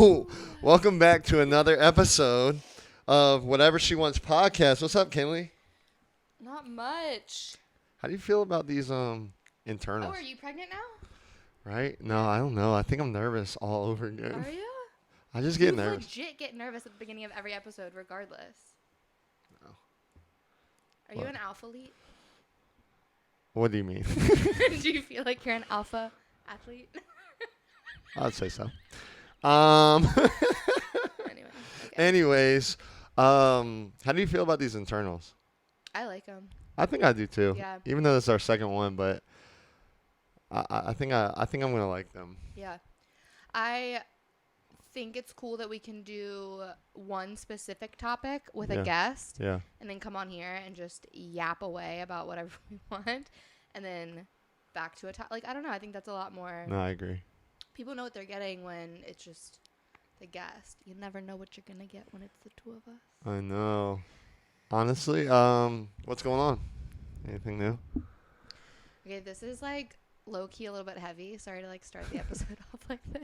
Ooh, welcome back to another episode of Whatever She Wants podcast. What's up, Kinley? Not much. How do you feel about these Oh, internals? are you pregnant now? Right? No, I don't know. I think I'm nervous all over again. Are you? I just get You nervous. legit get nervous at the beginning of every episode, regardless. No. Are you What? an alpha elite? What do you mean? Do you feel like you're an alpha athlete? I'd say so. Anyway. Okay. Anyways, how do you feel about these internals? I like them. I think I do too. Yeah. Even though this is our second one, but I think I'm gonna like them. Yeah. I think it's cool that we can do one specific topic with Yeah. a guest Yeah. and then come on here and just yap away about whatever we want and then back to a topic. Like, I don't know. I think that's a lot more. No, I agree. People know what they're getting when it's just the guest. You never know what you're going to get when it's the two of us. I know. Honestly, what's going on? Anything new? Okay, this is like low-key a little bit heavy. Sorry to like start the episode off like this.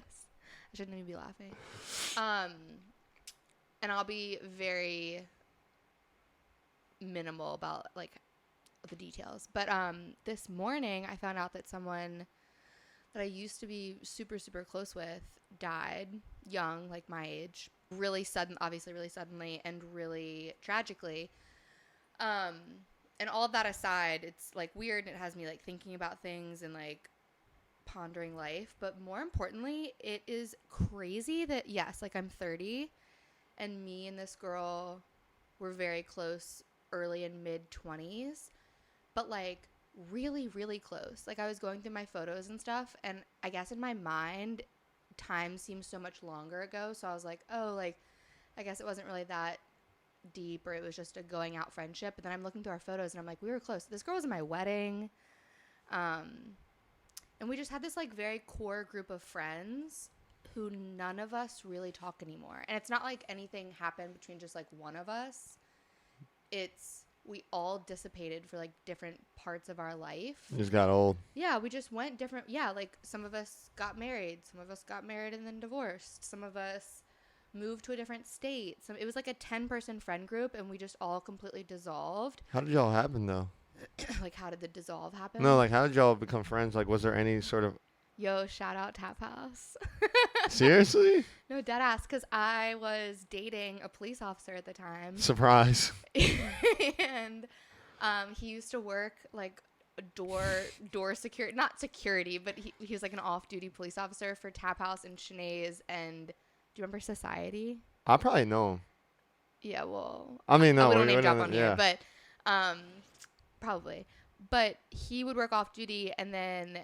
I shouldn't even be laughing. And I'll be very minimal about like the details. But this morning I found out that someone that I used to be super, super close with died young, like my age. Really sudden, obviously really suddenly and really tragically. And all of that aside, it's like weird and it has me like thinking about things and like pondering life. But more importantly, it is crazy that, yes, like I'm 30 and me and this girl were very close early and mid 20s, but like really, really close. Like I was going through my photos and stuff, and I guess in my mind, time seems so much longer ago. So I was like, oh, like I guess it wasn't really that deep, or it was just a going out friendship. But then I'm looking through our photos and I'm like, we were close. This girl was in my wedding. And we just had this like very core group of friends who none of us really talk anymore. And it's not like anything happened between just like one of us. It's we all dissipated for like different parts of our life. You just got old. Yeah, we just went different. Yeah, like some of us got married. Some of us got married and then divorced. Some of us moved to a different state. It was like a 10-person friend group and we just all completely dissolved. How did y'all happen though? Like, how did the dissolve happen? No, like how did y'all become friends? Like, was there any sort of Yo, shout out Tap House. seriously? No, dead ass, because I was dating a police officer at the time. Surprise. And he used to work like door security, not security, but he was like an off-duty police officer for Tap House and Shanae's. And do you remember Society? I probably know him. Yeah, well, I mean, no, we don't we name drop don't- on yeah. here, but probably. But he would work off duty, and then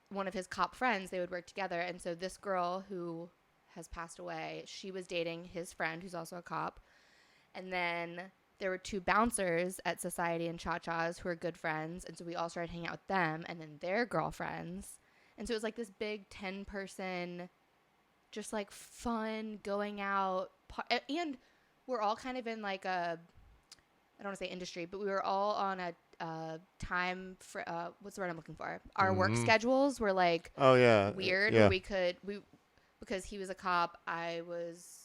one of his cop friends, they would work together. And so this girl who has passed away, she was dating his friend who's also a cop. And then there were two bouncers at Society and Cha-Cha's who are good friends. And so we all started hanging out with them and then their girlfriends. And so it was like this big 10-person, just like fun going out. And we're all kind of in like a, I don't want to say industry, but we were all on a time for what's the word I'm looking for? Our work schedules were like Oh yeah. weird. Yeah. Where we because he was a cop, I was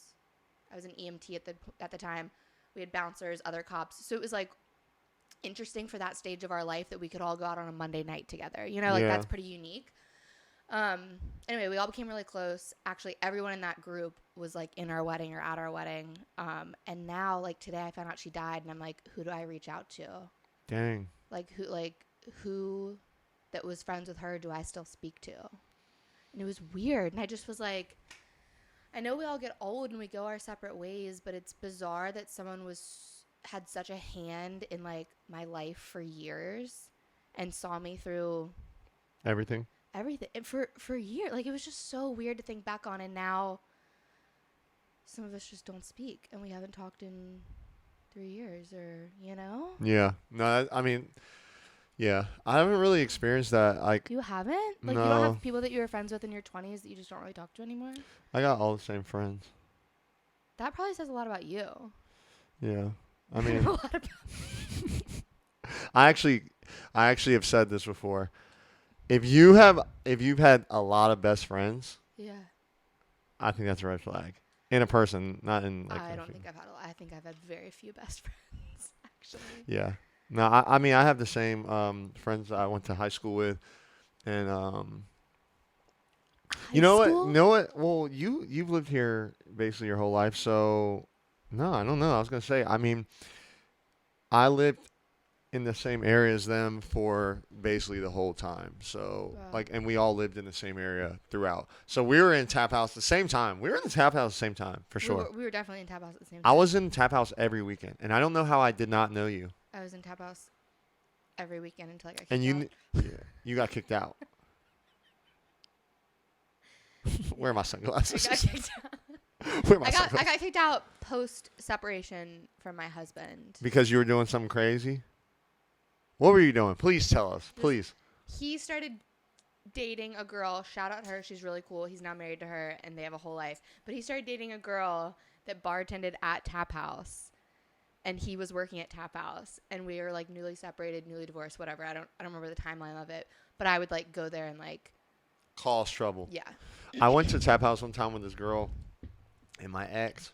an EMT at the time. We had bouncers, other cops, so it was like interesting for that stage of our life that we could all go out on a Monday night together. You know, like Yeah. that's pretty unique. Anyway, we all became really close. Actually, everyone in that group was like in our wedding or at our wedding. And now, like today, I found out she died, and I'm like, who do I reach out to? Dang. Like who that was friends with her do I still speak to? And it was weird. And I just was like, I know we all get old and we go our separate ways, but it's bizarre that someone had such a hand in like my life for years and saw me through Everything. everything and for years. Like it was just so weird to think back on. And now some of us just don't speak and we haven't talked in 3 years, or you know. Yeah. No, I mean, yeah. I haven't really experienced that. Like, You haven't? Like, No. you don't have people that you were friends with in your 20s that you just don't really talk to anymore? I got all the same friends. That probably says a lot about you. Yeah. I A mean, lot about I actually have said this before. If you've had a lot of best friends, yeah. I think that's a red flag. In a person, not in like. I don't think I've had I think I've had very few best friends, actually. Yeah. No, I mean I have the same friends that I went to high school with, and you know what? School? You know what? Well, you've lived here basically your whole life, so no, I don't know. I was gonna say, I mean, I lived in the same area as them for basically the whole time. So Wow. like, and we all lived in the same area throughout. So we were in Tap House at the same time. We were in the Tap House at the same time for sure. We were definitely in Tap House at the same I time. was in Tap House every weekend, and I don't know how I did not know you. I was in Tap House every weekend until I got kicked And out. you got kicked out. Where are my I sunglasses? got kicked out. Where are my I sunglasses? got kicked out post separation from my husband. Because you were doing something crazy? What were you doing? Please tell us. Please. He started dating a girl. Shout out her. She's really cool. He's now married to her and they have a whole life. But he started dating a girl that bartended at Tap House. And he was working at Tap House. And we were like newly separated, newly divorced, whatever. I don't remember the timeline of it. But I would like go there and like Cause trouble. yeah. I went to Tap House one time with this girl, and my ex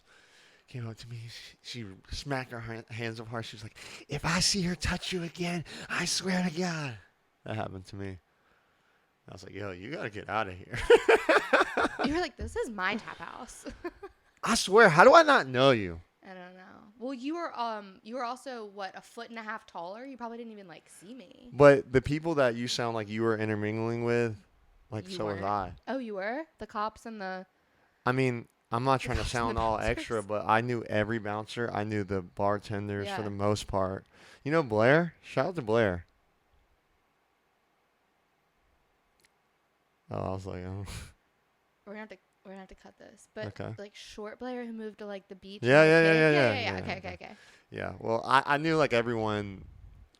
came up to me. She smacked her hands up hard. She was like, "If I see her touch you again, I swear to God." That happened to me. I was like, "Yo, you gotta get out of here." You were like, this is my Tap House. I swear, how do I not know you? I don't know. Well, you were also what, 1.5 feet taller? You probably didn't even like see me. But the people that you sound like you were intermingling with, like You so was weren't. I. Oh, you were? The cops and the I mean, I'm not trying to cops and sound the all bouncers. extra, but I knew every bouncer. I knew the bartenders for Yeah. the most part. You know Blair? Shout out to Blair. Oh, I was like, oh. we're gonna have to cut this. But Okay. like short Blair who moved to like the beach. Yeah, and yeah, the yeah, kid? yeah, Yeah. yeah, Okay, yeah. okay. Yeah. Well, I knew like everyone.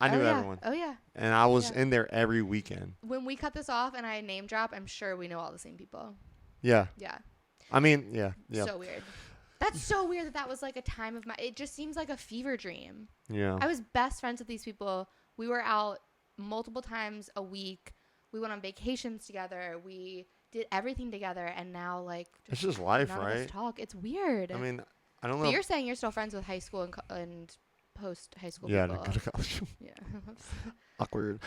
I knew Oh, yeah. everyone. Oh yeah. And I was Yeah. in there every weekend. When we cut this off and I name drop, I'm sure we know all the same people. Yeah. Yeah. I mean, yeah. Yeah. So weird. That's so weird that was like a time of my. It just seems like a fever dream. Yeah. I was best friends with these people. We were out multiple times a week. We went on vacations together. We did everything together, and now like It's just life, none of right? us talk. It's weird. I mean, I don't but know. you're saying you're still friends with high school and post high school Yeah, people. to go to college. Yeah. Awkward.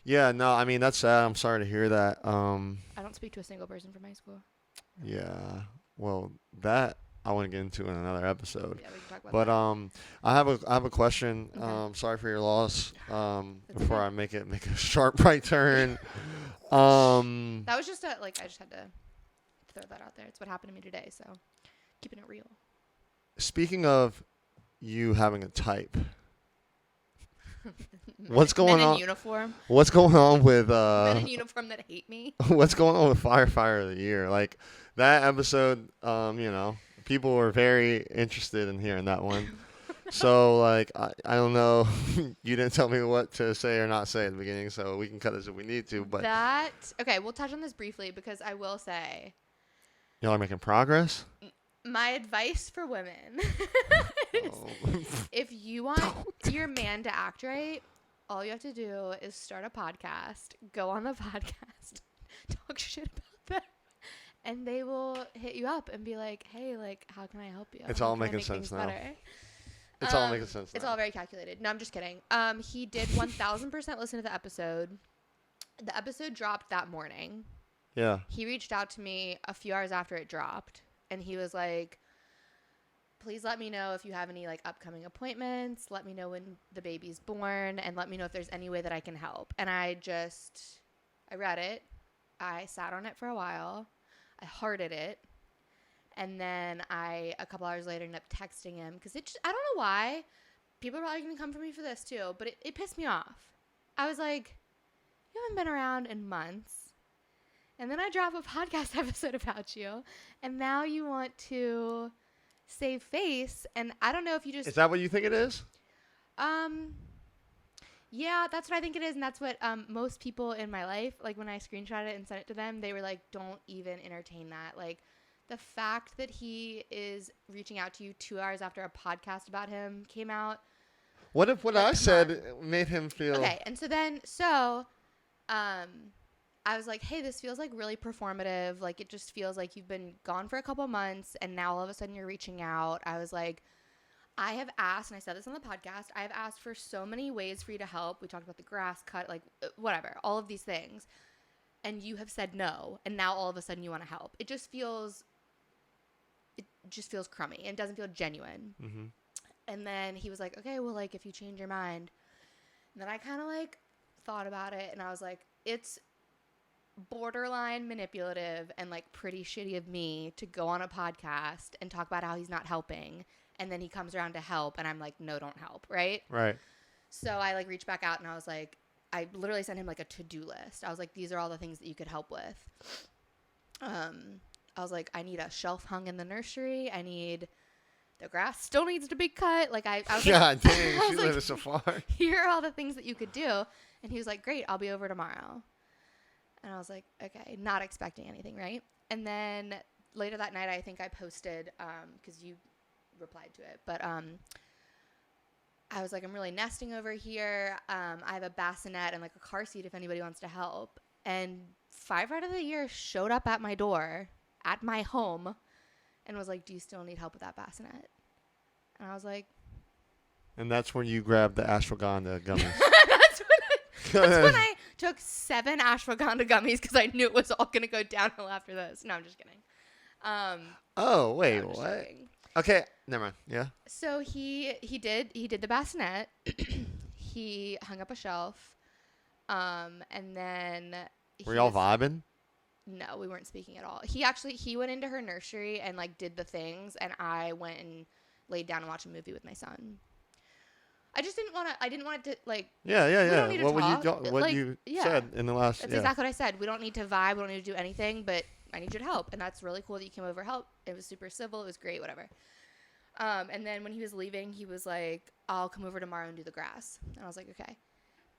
Yeah, no, I mean that's sad. I'm sorry to hear that. I don't speak to a single person from high school. Yeah. Well, that I want to get into in another episode. Yeah, we can talk about But that. I have a question. Okay. Sorry for your loss. It's Before okay. I make a sharp right turn. That was just I just had to throw that out there. It's what happened to me today, so keeping it real. Speaking of you having a type, what's Men going in on? uniform. What's going on with Men in uniform that hate me. what's going on with Firefighter of the Year? Like that episode, you know, people were very interested in hearing that one. So like I don't know, you didn't tell me what to say or not say at the beginning, so we can cut this if we need to. But Okay, we'll touch on this briefly because I will say y'all are making progress. my advice for women is Oh. if you want your man to act right, all you have to do is start a podcast, go on the podcast, talk shit about them, and they will hit you up and be like, hey, like, how can I help you? It's How all can I making make sense things now. better?" It's all making sense It's now. all very calculated. No, I'm just kidding. He did 1,000% listen to the episode. The episode dropped that morning. Yeah. He reached out to me a few hours after it dropped, and he was like, please let me know if you have any like upcoming appointments. Let me know when the baby's born, and let me know if there's any way that I can help. And I read it. I sat on it for a while. I hearted it. And then a couple hours later, ended up texting him because I don't know why. People are probably going to come for me for this too, but it pissed me off. I was like, you haven't been around in months. And then I drop a podcast episode about you, and now you want to save face. And I don't know if you just Is that what you think it is? yeah, that's what I think it is, and that's what most people in my life, like when I screenshot it and sent it to them, they were like, don't even entertain that. Like the fact that he is reaching out to you 2 hours after a podcast about him came out. What if what Like, I come said made him feel? Okay, and so I was like, hey, this feels like really performative. Like, it just feels like you've been gone for a couple months and now all of a sudden you're reaching out. I was like, I have asked, and I said this on the podcast, I have asked for so many ways for you to help. We talked about the grass cut, like whatever, all of these things. And you have said no. And now all of a sudden you want to help. It just feels crummy and doesn't feel genuine. Mm-hmm. And then he was like, okay, well, like, if you change your mind. And then I kind of like thought about it and I was like, it's borderline manipulative and like pretty shitty of me to go on a podcast and talk about how he's not helping. And then he comes around to help and I'm like, no, don't help. Right. Right. So I like reached back out and I was like, I literally sent him like a to-do list. I was like, these are all the things that you could help with. I was like, I need a shelf hung in the nursery. I need the grass still needs to be cut. Like I was God like, dang, I she was like, lives so far. here are all the things that you could do. And he was like, great, I'll be over tomorrow. And I was like, okay, not expecting anything, right? And then later that night, I think I posted, because you replied to it, but I was like, I'm really nesting over here. I have a bassinet and like a car seat if anybody wants to help. And Five Red of the Year showed up at my door, at my home, and was like, do you still need help with that bassinet? And I was like, And that's when you grabbed the ashwagandha gummies. That's when I took 7 ashwagandha gummies because I knew it was all going to go downhill after this. No, I'm just kidding. Oh, wait, no, I'm just what? joking. Okay, never mind. Yeah. So he did the bassinet. He hung up a shelf. And then Were y'all vibing? No, we weren't speaking at all. He went into her nursery and like did the things, and I went and laid down and watched a movie with my son. I didn't want it to like. Yeah. We don't need to talk. What Like, you yeah. said in the last. That's Yeah. exactly what I said. We don't need to vibe. We don't need to do anything, but I need you to help. And that's really cool that you came over to help. It was super civil. It was great, whatever. And then when he was leaving, he was like, I'll come over tomorrow and do the grass. And I was like, okay.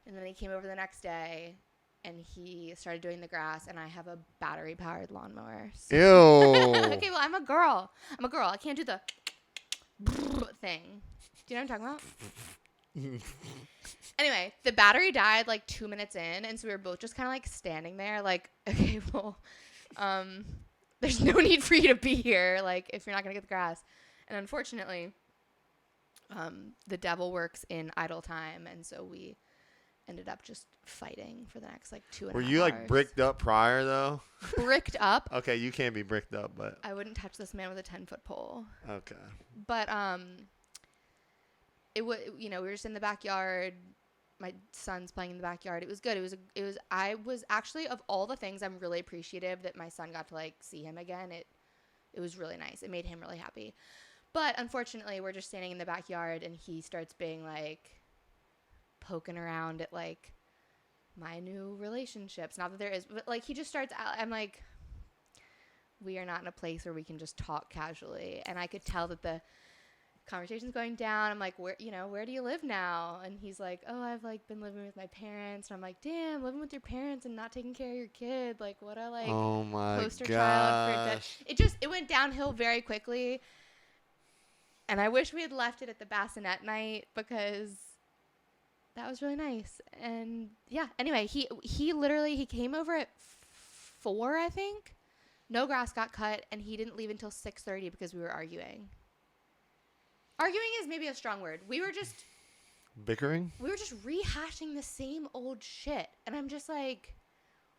And then he came over the next day and he started doing the grass, and I have a battery powered lawnmower. So. Ew. Okay, well, I'm a girl. I can't do the thing. Do you know what I'm talking about? Anyway, the battery died like 2 minutes in, and so we were both just kind of like standing there like, okay, well, there's no need for you to be here, like, if you're not gonna get the grass. And unfortunately, the devil works in idle time, and so we ended up just fighting for the next like 2.5 hours. Were you like bricked up prior though? Bricked up? Okay, you can't be bricked up, but I wouldn't touch this man with a 10-foot pole. okay. But we were just in the backyard. My son's playing in the backyard. It was good. I was actually, of all the things, I'm really appreciative that my son got to like see him again. It was really nice. It made him really happy. But unfortunately, we're just standing in the backyard and he starts being like poking around at like my new relationships. Not that there is, but like he just starts out. I'm like, we are not in a place where we can just talk casually. And I could tell that the conversation's going down. I'm like, where do you live now? And he's like, oh, I've like been living with my parents. And I'm like, damn, living with your parents and not taking care of your kid. Like, what a like Oh my poster child for gosh. it went downhill very quickly. And I wish we had left it at the bassinet night because that was really nice. And yeah, anyway, he came over at 4, I think. No grass got cut, and he didn't leave until 6:30 because we were arguing. Arguing is maybe a strong word. We were just Bickering? rehashing the same old shit. And I'm just like,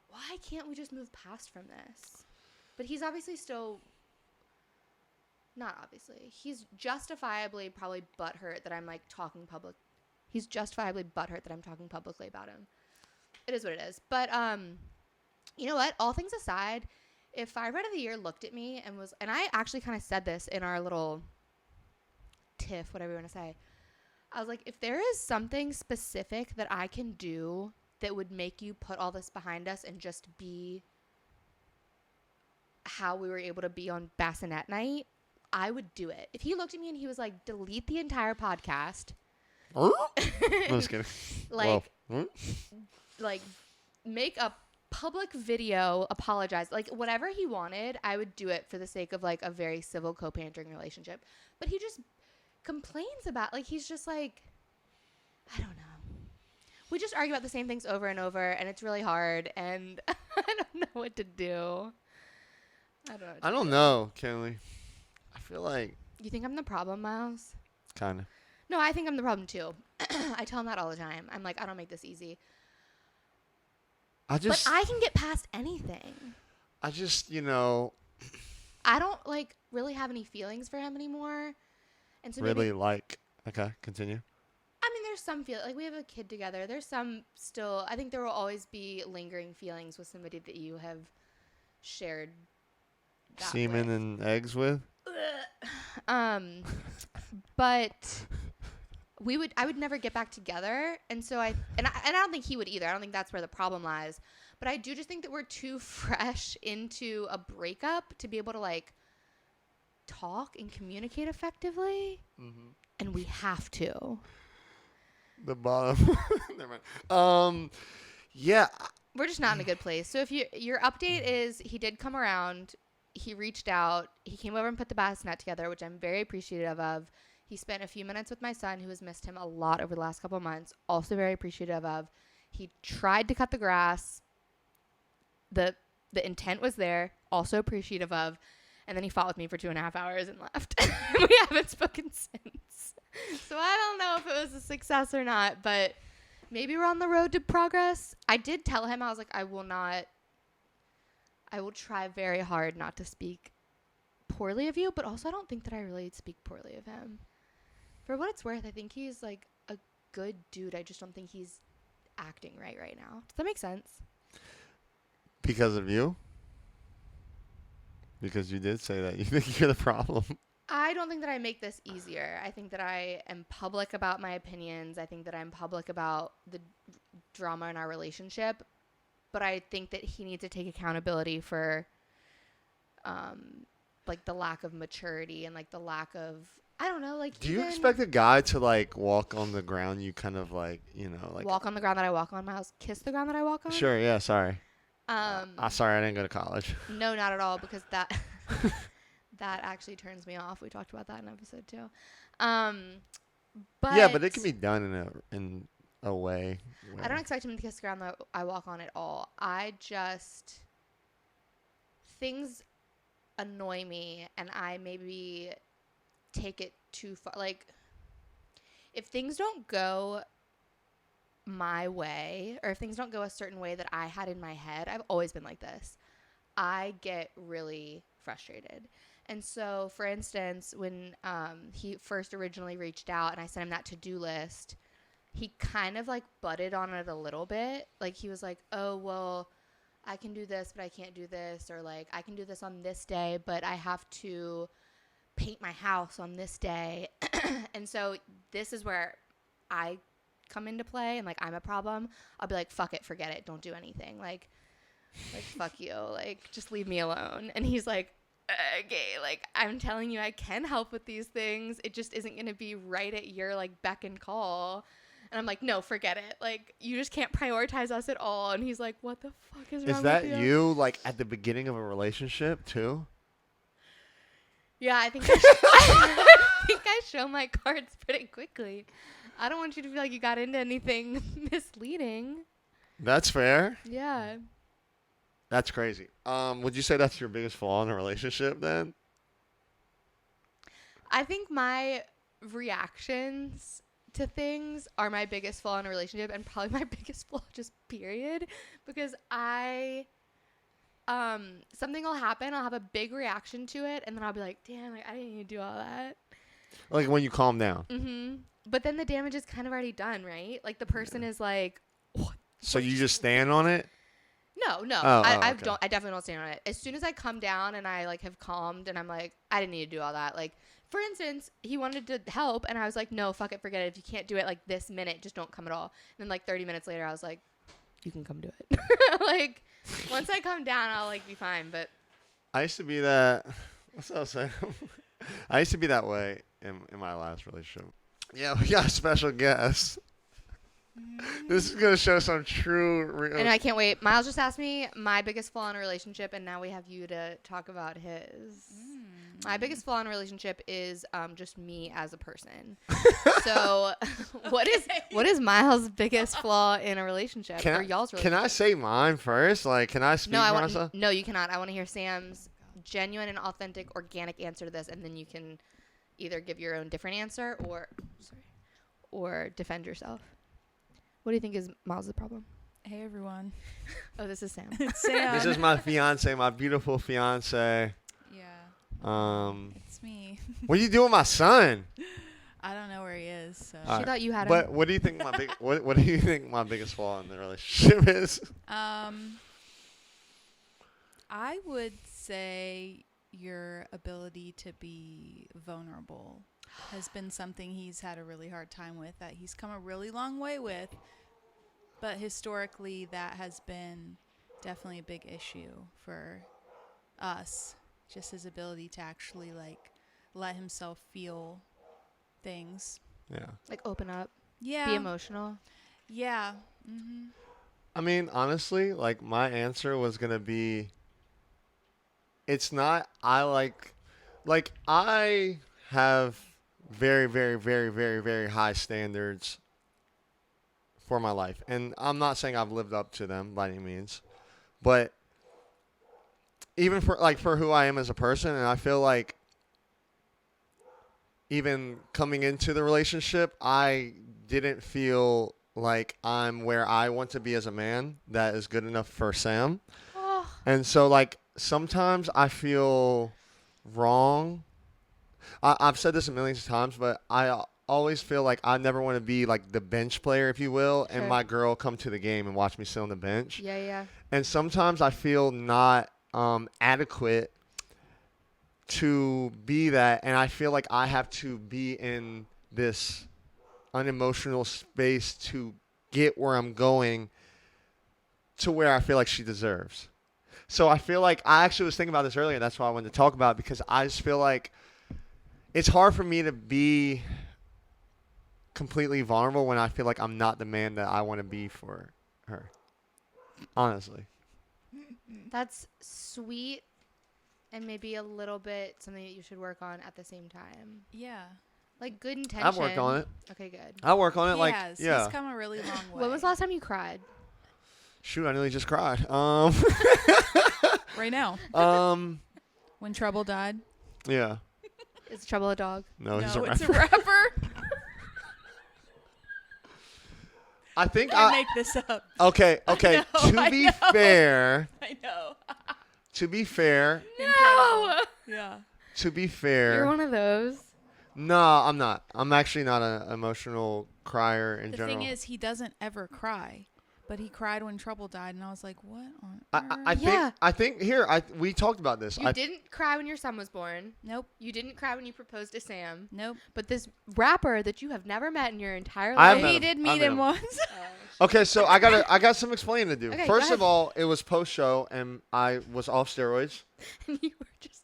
why can't we just move past from this? But he's obviously still, not obviously, he's justifiably probably butthurt that I'm like talking public. He's justifiably butthurt that I'm talking publicly about him. It is what it is. But you know what? All things aside, if Five Red of the Year looked at me and I actually kind of said this in our little tiff, whatever you want to say. I was like, if there is something specific that I can do that would make you put all this behind us and just be how we were able to be on Bassinet Night, I would do it. If he looked at me and he was like, delete the entire podcast. I'm just kidding. Like, Well, like make a public video, apologize, like whatever he wanted, I would do it for the sake of like a very civil co-parenting relationship. But he just complains about, like, he's just like, I don't know. We just argue about the same things over and over, and it's really hard. And I don't know what to do. I don't know. I don't know, Kelly. I feel like You think I'm the problem, Miles? kind of. No, I think I'm the problem too. I tell him that all the time. I'm like, I don't make this easy. But I can get past anything. I just, you know, I don't like really have any feelings for him anymore. And so really maybe, like. Okay, continue. I mean, there's some feel like we have a kid together. There's some still. I think there will always be lingering feelings with somebody that you have shared that Semen with. and eggs with. But I would never get back together, and so I don't think he would either. I don't think that's where the problem lies. But I do just think that we're too fresh into a breakup to be able to like talk and communicate effectively, and we have to. The bottom. Never mind. Yeah. We're just not in a good place. So if your update is he did come around, he reached out, he came over and put the bassinet together, which I'm very appreciative of. He spent a few minutes with my son, who has missed him a lot over the last couple of months, also very appreciative of. He tried to cut the grass. The intent was there, also appreciative of. And then he fought with me for 2.5 hours and left. We haven't spoken since. So I don't know if it was a success or not, but maybe we're on the road to progress. I did tell him, I was like, I will try very hard not to speak poorly of you, but also I don't think that I really speak poorly of him. For what it's worth, I think he's like a good dude. I just don't think he's acting right now. Does that make sense? Because of you? Because you did say that. You think you're the problem. I don't think that I make this easier. I think that I am public about my opinions. I think that I'm public about the drama in our relationship. But I think that he needs to take accountability for like the lack of maturity and like the lack of, I don't know, like. Do you expect a guy to like walk on the ground you kind of like, you know, like walk on the ground that I walk on, Miles? Kiss the ground that I walk on? Sure, yeah, sorry. Sorry, I didn't go to college. No, not at all, because that that actually turns me off. We talked about that in episode 2. But yeah, but it can be done in a way. I don't expect him to kiss the ground that I walk on at all. Things annoy me, and I maybe take it too far. Like, if things don't go my way, or if things don't go a certain way that I had in my head, I've always been like this. I get really frustrated. And so, for instance, when he first originally reached out and I sent him that to-do list, he kind of like butted on it a little bit. Like, he was like, oh, well, I can do this, but I can't do this. Or like, I can do this on this day, but I have to paint my house on this day. And so this is where I come into play, and like, I'm a problem. I'll be like, fuck it, forget it, don't do anything. Like fuck you, like, just leave me alone. And he's like, okay, like, I'm telling you, I can help with these things. It just isn't going to be right at your like beck and call. And I'm like, no, forget it. Like, you just can't prioritize us at all. And he's like, what the fuck is wrong Is that with you? you, like, at the beginning of a relationship, too? Yeah, I think I think I show my cards pretty quickly. I don't want you to feel like you got into anything misleading. That's fair. Yeah. That's crazy. Would you say that's your biggest flaw in a relationship, then? I think my reactions to things are my biggest flaw in a relationship, and probably my biggest flaw just period, because something will happen, I'll have a big reaction to it, and then I'll be like, damn, like, I didn't even do all that. Like when you calm down. Mm-hmm. But then the damage is kind of already done, right? Like, the person is like, what? So you just stand on it? No. Okay. I definitely don't stand on it. As soon as I come down and I like have calmed and I'm like, I didn't need to do all that. Like, for instance, he wanted to help and I was like, no, fuck it, forget it. If you can't do it like this minute, just don't come at all. And then like 30 minutes later, I was like, you can come do it. Like, once I come down, I'll like be fine. But I used to be that. What's that saying? I used to be that way in my last relationship. Yeah, we got a special guest. This is gonna show some true. And I can't wait. Miles just asked me my biggest flaw in a relationship, and now we have you to talk about his. My biggest flaw in a relationship is just me as a person. So, what is Miles' biggest flaw in a relationship or y'all's relationship? Can I say mine first? Like, can I speak for myself? No, you cannot. I want to hear Sam's genuine and authentic, organic answer to this, and then you can either give your own different answer or defend yourself. What do you think is Miles' problem? Hey, everyone. Oh, this is Sam. It's Sam. This is my fiance, my beautiful fiance. Yeah. It's me. What are you doing with my son? I don't know where he is. So. She thought you had him. But what do you think what do you think my biggest flaw in the relationship is? I would say your ability to be vulnerable has been something he's had a really hard time with, that he's come a really long way with, but historically that has been definitely a big issue for us, just his ability to actually like let himself feel things. Yeah. Like open up. Yeah. Be emotional. Yeah. Mm-hmm. I mean, honestly, like my answer was going to be it's not I have very, very, very, very, very high standards for my life. And I'm not saying I've lived up to them by any means. But even for who I am as a person, and I feel like even coming into the relationship, I didn't feel like I'm where I want to be as a man that is good enough for Sam. Oh. And so like sometimes I feel wrong. I've said this a million times, but I always feel like I never want to be like the bench player, if you will, Sure. and my girl come to the game and watch me sit on the bench. Yeah. And sometimes I feel not adequate to be that, and I feel like I have to be in this unemotional space to get where I'm going to where I feel like she deserves. So I feel like I actually was thinking about this earlier. That's why I wanted to talk about it, because I just feel like it's hard for me to be completely vulnerable when I feel like I'm not the man that I want to be for her. Honestly. That's sweet and maybe a little bit something that you should work on at the same time. Yeah. Like good intention. I've worked on it. Okay, good. I'll work on it. He like, has. yeah. He's come a really long way. When was the last time you cried? Shoot, I nearly just cried. Right now. When Trouble died. Yeah. Is Trouble a dog? No, he's a it's rapper. a rapper. I think I make this up. Okay. I Fair. I know. To be fair. No. Yeah. To be fair. You're one of those. No, I'm not. I'm actually not an emotional crier in The general. thing is, he doesn't ever cry, but he cried when Trouble died, and I was like, "What on I earth?" think I think here we talked about this. You didn't cry when your son was born. Nope. You didn't cry when you proposed to Sam. Nope. But this rapper that you have never met in your entire I life. met He him. did I meet met him him. once. Okay, so I got some explaining to do. Okay, First go of ahead. all, it was post show and I was off steroids. And you were just.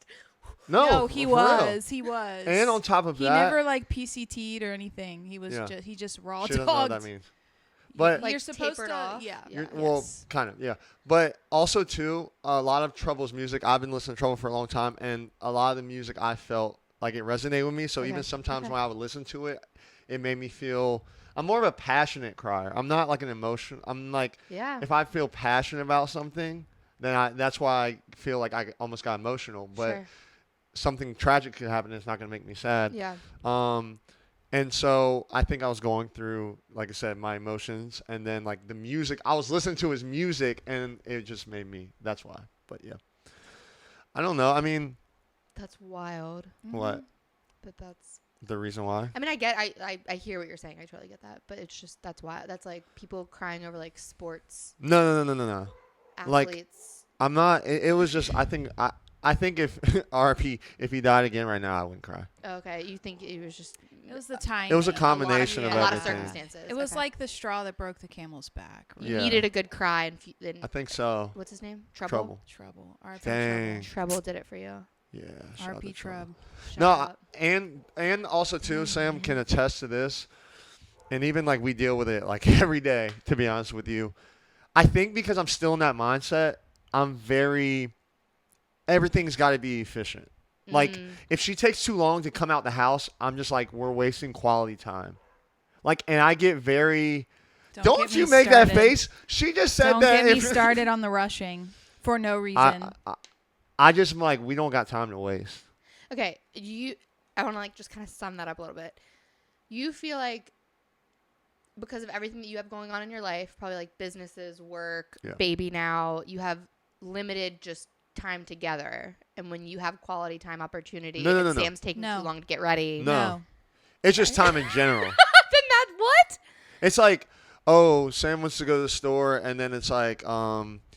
No, he for real. was. He was. And on top of he that, never like PCT'd or anything. He was Yeah. he just raw she doesn't know what dogged. that means. But Like you're supposed tapered to. off? Yeah. Yeah. Well, Yes. kind of, yeah. But also too, a lot of Trouble's music. I've been listening to Trouble for a long time, and a lot of the music I felt like it resonated with me. So Okay. even sometimes Okay. when I would listen to it, it made me feel. I'm more of a passionate crier. I'm not like an emotion. I'm like, Yeah. if I feel passionate about something, then that's why I feel like I almost got emotional. But Sure. something tragic could happen, and it's not going to make me sad. Yeah. And so I think I was going through, like I said, my emotions, and then like the music. I was listening to his music, and it just made me. That's why. But yeah, I don't know. I mean, That's wild. what But that's. the reason why? I mean, I hear what you're saying. I totally get that. But it's just that's why that's like people crying over like sports No. Like- athletes. I'm not. It was just. I think if RP if he died again right now, I wouldn't cry. Okay, you think it was just. It was the time. It was a combination a of lot of everything. circumstances. It was Okay. like the straw that broke the camel's back. You Yeah. needed a good cry and then I think so. what's his name? Trouble. Trouble. RP Dang. Trouble did it for you. Yeah. shout Trouble. out to RP Trouble. Trub. Shout No, out. and also too, Sam can attest to this. And even like we deal with it like every day, to be honest with you. I think because I'm still in that mindset, I'm very, everything's got to be efficient. Like, Mm. if she takes too long to come out the house, I'm just like, we're wasting quality time. Like, and I get very, don't get me you make that started. face? She just said Don't that. get me if- started on the rushing for no reason. I just am like, we don't got time to waste. Okay, I want to like just kind of sum that up a little bit. You feel like because of everything that you have going on in your life, probably like businesses, work, Yeah. baby now, you have limited just time together. And when you have quality time opportunity, No, no, and no, no. Sam's taking No. too long to get ready, No. It's just time in general. then that's what? It's like, oh, Sam wants to go to the store, and then it's like,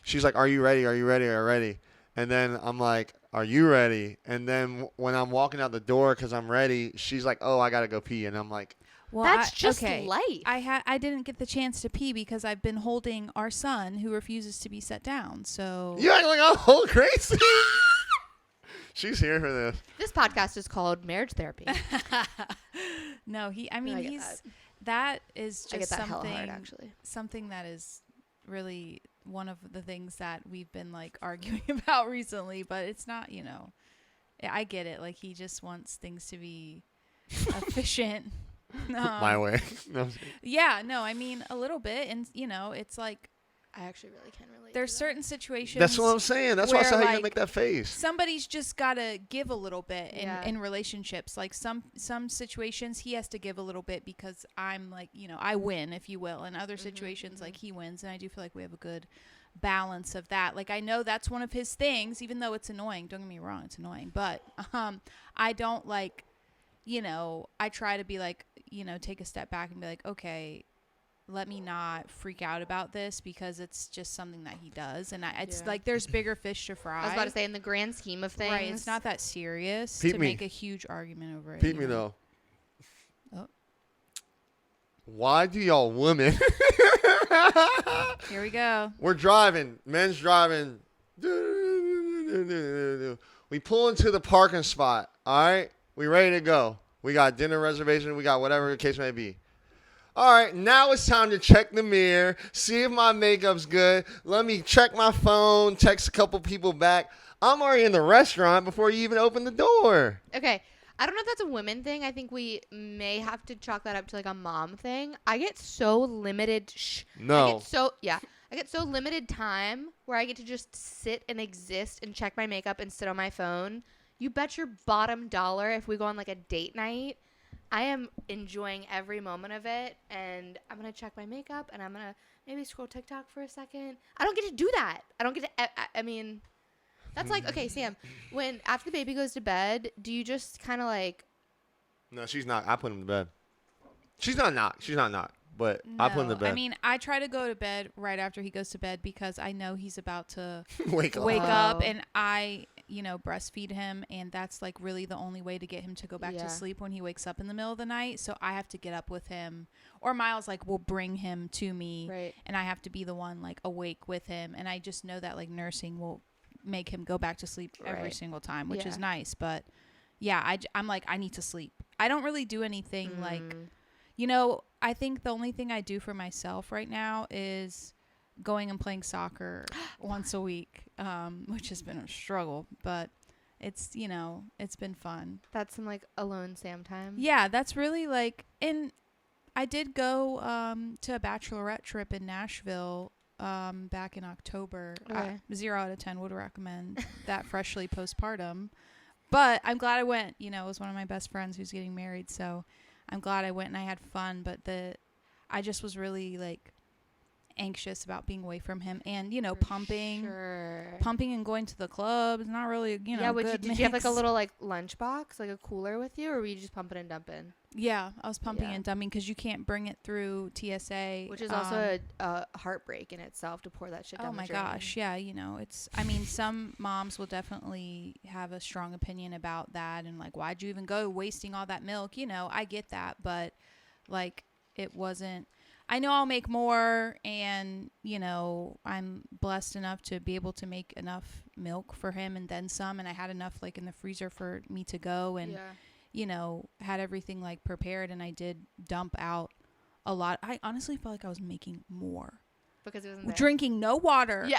she's like, are you ready? Are you ready? Are you ready? And then I'm like, are you ready? And then when I'm walking out the door because I'm ready, she's like, oh, I got to go pee. And I'm like, Well, That's just okay. life. I didn't get the chance to pee because I've been holding our son who refuses to be set down. So you act like I'm whole crazy. She's here for this. This podcast is called Marriage Therapy. no, I get he's that is I get just that hella something hard, actually. something that is really one of the things that we've been like arguing about recently, but it's not, I get it. Like he just wants things to be efficient. My way. No, I'm just kidding. Yeah, no, I mean a little bit, and it's like I actually really can relate. there's to certain situations. That's what I'm saying. That's why I where, said how you like, gonna make that face. Somebody's just gotta give a little bit Yeah. in relationships. Like some situations he has to give a little bit because I'm like, I win, if you will. In other situations, like he wins, and I do feel like we have a good balance of that. Like I know that's one of his things, even though it's annoying. Don't get me wrong, it's annoying, but I don't like, I try to be like, take a step back and be like, okay, let me not freak out about this because it's just something that he does, and it's Yeah. like there's bigger fish to fry. I was about to say, in the grand scheme of things, Right, it's not that serious Peep to me. make a huge argument over it. Peep me though. Oh. Why do y'all women? Here we go. We're driving. Men's driving. We pull into the parking spot. All right. We ready to go. We got dinner reservation. We got whatever the case may be. All right. Now it's time to check the mirror. See if my makeup's good. Let me check my phone. Text a couple people back. I'm already in the restaurant before you even open the door. Okay. I don't know if that's a women thing. I think we may have to chalk that up to like a mom thing. I get so limited. I No. get so limited time where I get to just sit and exist and check my makeup and sit on my phone. You bet your bottom dollar if we go on like a date night, I am enjoying every moment of it, and I'm gonna check my makeup and I'm gonna maybe scroll TikTok for a second. I don't get to do that. I don't get to. I mean, that's like, okay, Sam. When after the baby goes to bed, do you just kind of like? No, she's not. I put him to bed. She's not knocked. She's not knocked. But I put him to No, bed. I mean, I try to go to bed right after he goes to bed because I know he's about to wake up. wake up, Oh. and I, breastfeed him, and that's like really the only way to get him to go back Yeah. to sleep when he wakes up in the middle of the night. So I have to get up with him, or Miles like will bring him to me, Right. and I have to be the one like awake with him, and I just know that like nursing will make him go back to sleep every Right. single time, which is Yeah. nice. But yeah, I'm like, I need to sleep. I don't really do anything like. I think the only thing I do for myself right now is going and playing soccer once a week, which has been a struggle, but it's, it's been fun. That's some like alone Sam time. Yeah, that's really like, and I did go to a bachelorette trip in Nashville back in October. Okay. 0 out of 10 would recommend that freshly postpartum. But I'm glad I went. It was one of my best friends who's getting married, so I'm glad I went and I had fun. But I just was really like anxious about being away from him, and pumping and going to the club is not really Yeah. good Did you have like a mix. little like lunchbox, like a cooler with you, or were you just pumping and dumping? Yeah, I was pumping Yeah. and dumping because you can't bring it through TSA, Which is also a heartbreak in itself to pour that shit down oh the my drain. gosh, yeah, I mean, some moms will definitely have a strong opinion about that, and like, why'd you even go wasting all that milk? I get that, but like, it wasn't. I know I'll make more, and I'm blessed enough to be able to make enough milk for him and then some, and I had enough like in the freezer for me to go, and Yeah. had everything like prepared, and I did dump out a lot. I honestly felt like I was making more. Because it wasn't there. Drinking no water. Yeah.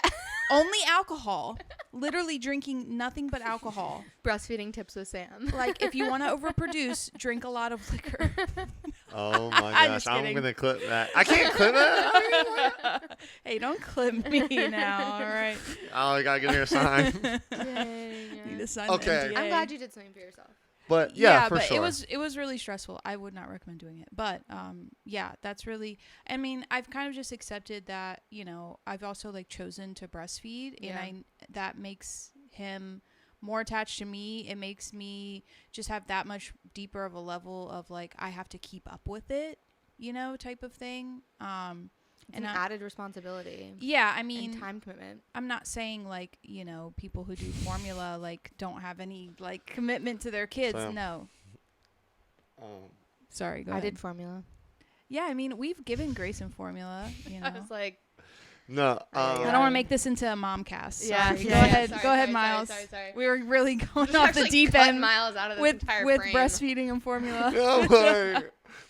Only alcohol. Literally drinking nothing but alcohol. Breastfeeding tips with Sam. Like, if you want to overproduce, drink a lot of liquor. Oh my I'm gosh, just I'm kidding. gonna clip that. I can't clip that. Hey, don't clip me now, all right? Oh, I gotta give me a sign. Need to sign Okay. the NDA. I'm glad you did something for yourself. But yeah, for but sure. it was really stressful. I would not recommend doing it. But yeah, that's really. I mean, I've kind of just accepted that. You know, I've also like chosen to breastfeed, Yeah. and that makes him more attached to me. It makes me just have that much deeper of a level of like I have to keep up with it, you know, type of thing. It's an added responsibility. Yeah, I mean, And time commitment. I'm not saying like, you know, people who do formula like don't have any like commitment to their kids. Sam. No. Um, Sorry, go I ahead. did formula. Yeah, I mean, we've given Grayson formula, you know. I was like, no. I don't want to make this into a mom cast. yeah. Sorry. yeah, Go yeah, ahead. sorry, Go ahead, sorry, Miles. Sorry. We were really going Just off the actually deep cut end Miles out of this with entire with frame. breastfeeding and formula. No way.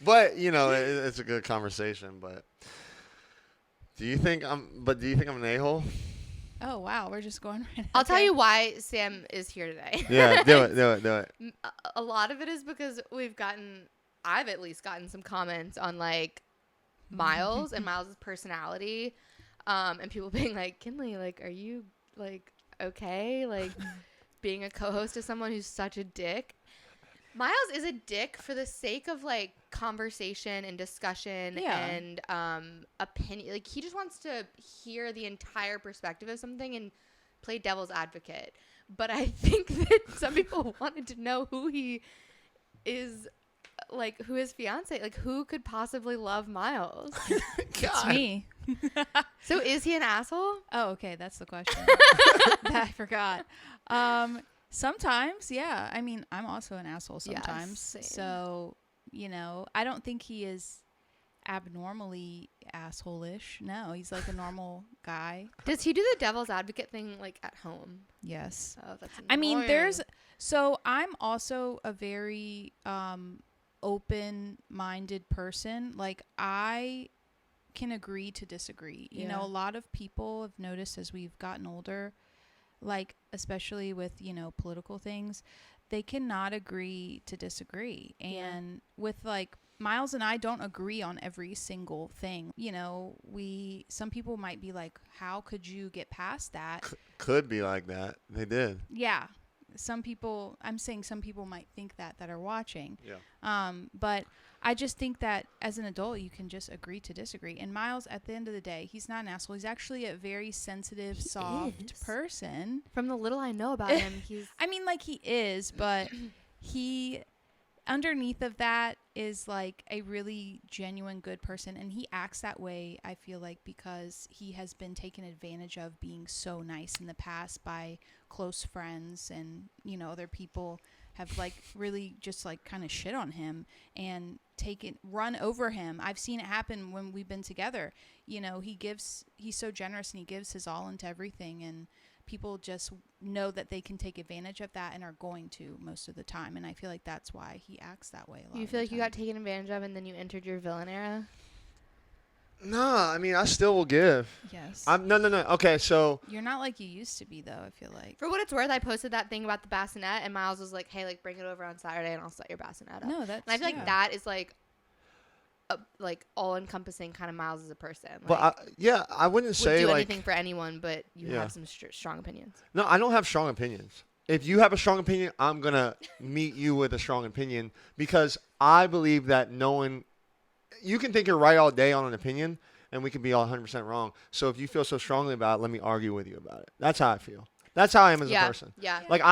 But you know, it's a good conversation. But do you think I'm an a-hole? Oh wow, we're just going right. I'll tell okay. you why Sam is here today. Yeah, do it. A lot of it is because I've at least gotten some comments on like Miles and Miles's personality, and people being like, Kinley, like, are you like okay, like being a co-host to someone who's such a dick? Miles is a dick for the sake of like conversation and discussion Yeah. and opinion. Like he just wants to hear the entire perspective of something and play devil's advocate. But I think that some people wanted to know who he is, like who his fiance, like who could possibly love Miles. It's me. So is he an asshole? Oh, okay, that's the question. I forgot. Sometimes, yeah. I mean, I'm also an asshole Yeah, sometimes. same. So, you know, I don't think he is abnormally asshole-ish. No, he's like a normal guy. Does he do the devil's advocate thing like at home? Yes. Oh, that's I mean, annoying. so I'm also a very open-minded person. Like I can agree to disagree. You know, Yeah. a lot of people have noticed as we've gotten older, like especially with, you know, political things, they cannot agree to disagree. And with like Miles and I don't agree on every single thing. You know, some people might be like, how could you get past that? Could be like that. They did. Yeah. I'm saying some people might think that are watching. Yeah. But I just think that as an adult, you can just agree to disagree. And Miles, at the end of the day, he's not an asshole. He's actually a very sensitive, soft is. person. From the little I know about him, he's I mean, like he is, but he, underneath of that is like a really genuine good person. And he acts that way, I feel like, because he has been taken advantage of being so nice in the past by close friends and, you know, other people have like really just like kind of shit on him and run over him. I've seen it happen when we've been together. You know, he's so generous and he gives his all into everything, and people just know that they can take advantage of that and are going to most of the time. And I feel like that's why he acts that way a lot. You of feel the like you time. got taken advantage of and then you entered your villain era? Nah, I mean, I still will give. Yes. No. Okay, so You're not like you used to be, though, I feel like. For what it's worth, I posted that thing about the bassinet and Miles was like, hey, like bring it over on Saturday and I'll set your bassinet up. No, that's. And I feel yeah. like that is like a like all-encompassing kind of Miles as a person. but Like, I wouldn't would say do like anything for anyone, but you Yeah. have some strong opinions. no, I don't have strong opinions. If you have a strong opinion, I'm going to meet you with a strong opinion because I believe that you can think you're right all day on an opinion and we can be all 100% wrong. So if you feel so strongly about it, let me argue with you about it. That's how I feel. That's how I am as a person. Yeah. Like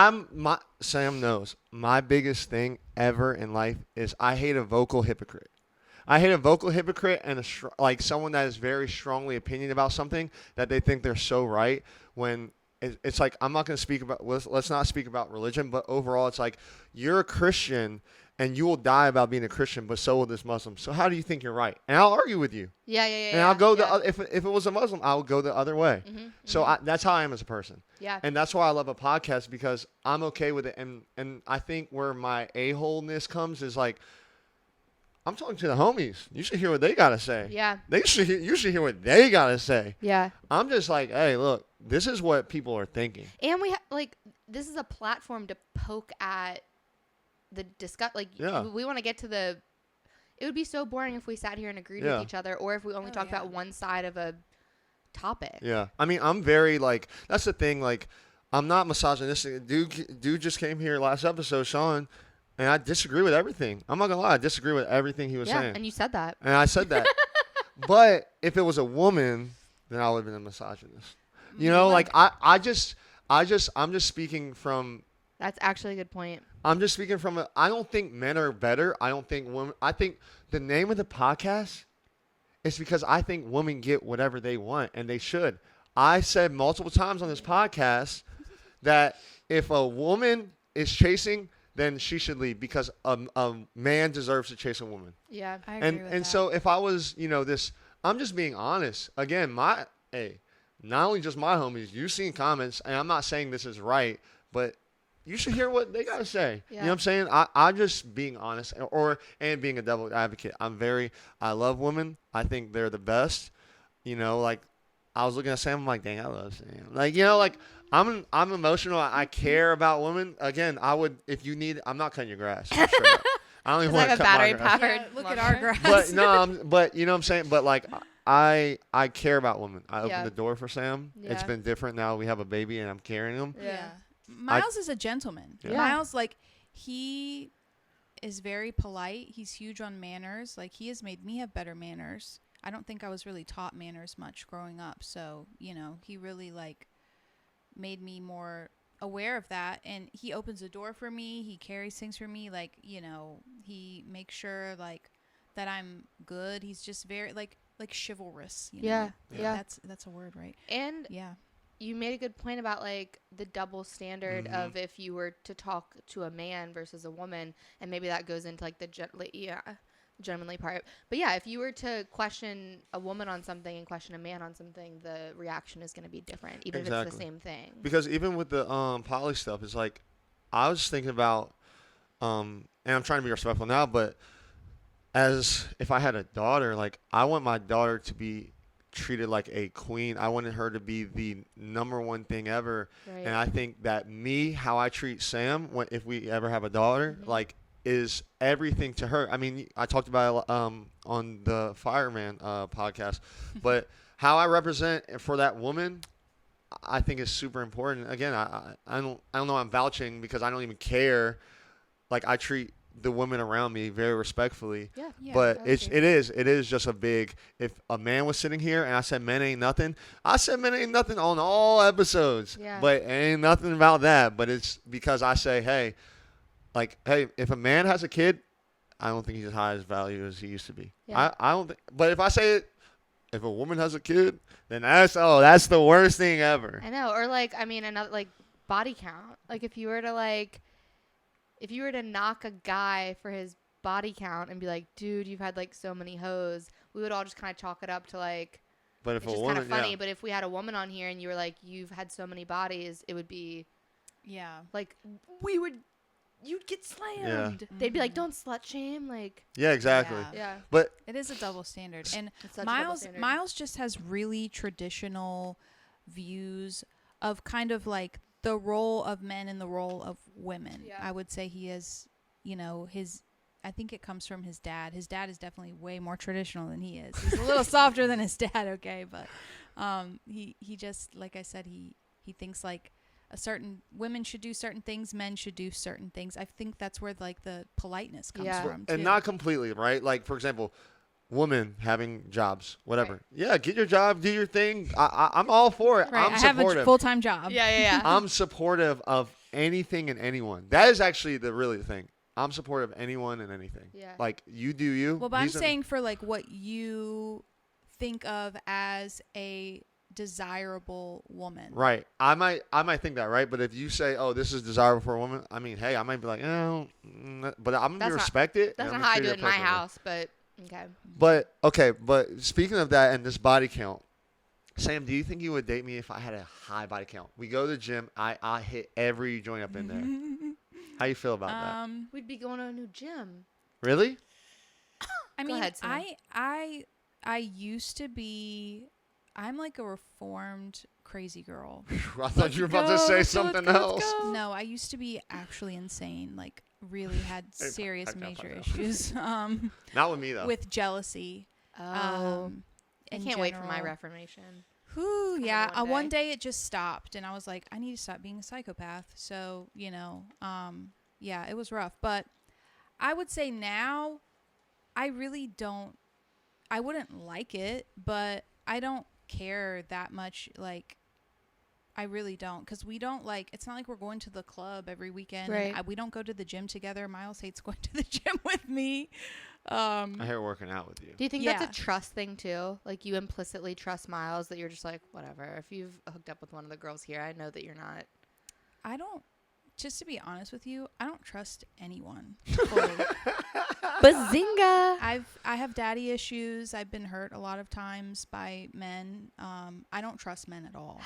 Sam knows my biggest thing ever in life is I hate a vocal hypocrite. I hate a vocal hypocrite and like someone that is very strongly opinionated about something that they think they're so right when it's like I'm not going to speak about let's not speak about religion, but overall it's like you're a Christian and you will die about being a Christian, but so will this Muslim. So how do you think you're right? And I'll argue with you. Yeah. And I'll go if it was a Muslim, I'll go the other way. So that's how I am as a person. Yeah. And that's why I love a podcast because I'm okay with it. And I think where my a-holeness comes is like I'm talking to the homies. You should hear what they gotta say. Yeah. You should hear what they gotta say. Yeah. I'm just like, hey, look, this is what people are thinking. And like this is a platform to poke at the discuss. Like Yeah. we want to get to the. It would be so boring if we sat here and agreed Yeah. with each other, or if we only Oh, talked yeah. about one side of a topic. Yeah. I mean, I'm very like, that's the thing. Like, I'm not misogynistic. Dude just came here last episode, Sean, and I disagree with everything. I'm not gonna lie, I disagree with everything he was Yeah, saying, and you said that. and I said that. But if it was a woman, then I would have been a misogynist. You know, like I'm just speaking from. That's actually a good point. I'm just speaking from. I don't think men are better. I don't think women. I think the name of the podcast is because I think women get whatever they want, and they should. I said multiple times on this podcast that if a woman is chasing, then she should leave because a man deserves to chase a woman. Yeah. I agree with And that. so if I was, this, I'm just being honest. Again, not only just my homies, you've seen comments, and I'm not saying this is right, but you should hear what they gotta say. You know what I'm saying? I'm just being honest, and being a devil advocate. I love women. I think they're the best. Like I was looking at Sam, I'm like, dang, I love Sam. Like, like I'm emotional. I care about women. Again, I would if you need. I'm not cutting your grass. Straight up. I don't even It's want like to a cut my battery grass. powered. Yeah, look at lawnmower. our grass. But no, but you know what I'm saying. But like, I care about women. I opened Yeah. the door for Sam. It's Yeah. been different now. We have a baby, and I'm carrying him. Yeah. Miles is a gentleman. Yeah. Miles, like, he is very polite. He's huge on manners. Like, he has made me have better manners. I don't think I was really taught manners much growing up. So, he really, like, made me more aware of that. And he opens the door for me. He carries things for me. Like, he makes sure, like, that I'm good. He's just very, like chivalrous. Yeah. Yeah. That's a word, right? And Yeah. you made a good point about like the double standard Mhm. of if you were to talk to a man versus a woman, and maybe that goes into like the gentlemanly part. But yeah, if you were to question a woman on something and question a man on something, the reaction is going to be different, even if it's the Exactly. same thing. Because even with the poly stuff, it's like I was thinking about, and I'm trying to be respectful now, but as if I had a daughter, like I want my daughter to be treated like a queen. I wanted her to be the number one thing ever. Right. And I think that how I treat Sam, if we ever have a daughter, Mhm. like is everything to her. I mean, I talked about it on the Fireman podcast, but how I represent for that woman, I think is super important. Again, I don't know. I'm vouching because I don't even care. Like I treat the women around me very respectfully. yeah. Yeah. But that's it is just a big. If a man was sitting here and I said men ain't nothing, I said men ain't nothing on all episodes. Yeah. But ain't nothing about that. But it's because I say, hey, if a man has a kid, I don't think he's as high as value as he used to be. Yeah. I don't think. But if I say it, if a woman has a kid, then that's the worst thing ever. I know. Or like, I mean, another like body count. Like if you were to knock a guy for his body count and be like, dude, you've had like so many hoes, we would all just kind of chalk it up to like, But if it's a just kind woman, of funny. yeah. But if we had a woman on here and you were like, you've had so many bodies, it would be Yeah. like, you'd get slammed. They'd be like, Mhm. don't slut shame. Like, Yeah, exactly. Yeah. yeah. But It is a double standard. And It's such a double Miles standard. Miles just has really traditional views of kind of like the role of men and the role of women. Yeah. I would say he is, I think it comes from his dad. His dad is definitely way more traditional than he is. He's a little softer than his dad, okay, but he just, like I said, he thinks like women should do certain things, men should do certain things. I think that's where like the politeness comes Yeah. from too. and not completely, right? Like for example, women having jobs, whatever. Right. Yeah, get your job, do your thing. I'm all for it. right. I'm I have a supportive. full-time job. Yeah. I'm supportive of anything and anyone. That is actually the thing. I'm supportive of anyone and anything. Yeah. Like you do you. Well, but I'm He's saying for like what you think of as a desirable woman. right. I might think that, right? But if you say, "Oh, this is desirable for a woman," I mean, hey, I might be like, "Oh," but I'm gonna respect it. That's and not I'm how I gonna do treat it in my appropriately. house, but okay. But okay, but speaking of that and this body count, Sam, do you think you would date me if I had a high body count? We go to the gym, I hit every joint up in there. How you feel about that? We'd be going to a new gym. Really? I Go mean, ahead, Sam. I used to be. I'm like a reformed crazy girl. I thought you were about to say something else. No, I used to be actually insane. Like really had Hey, serious back down, major back down. issues. Not with me though. With jealousy. Oh, I in can't wait for my general. reformation. Whew, It's yeah. coming one One day it just stopped, and I was like, I need to stop being a psychopath. So yeah, it was rough. But I would say now, I really don't. I wouldn't like it, but I don't care that much. Like, I really don't, because we don't like. It's not like we're going to the club every weekend. Right. We don't go to the gym together. Miles hates going to the gym with me. I hate working out with you. Do you think Yeah. that's a trust thing too? Like you implicitly trust Miles that you're just like, whatever. If you've hooked up with one of the girls here, I know that you're not. I don't. Just to be honest with you, I don't trust anyone. Fully. Bazinga! I have daddy issues. I've been hurt a lot of times by men. I don't trust men at all.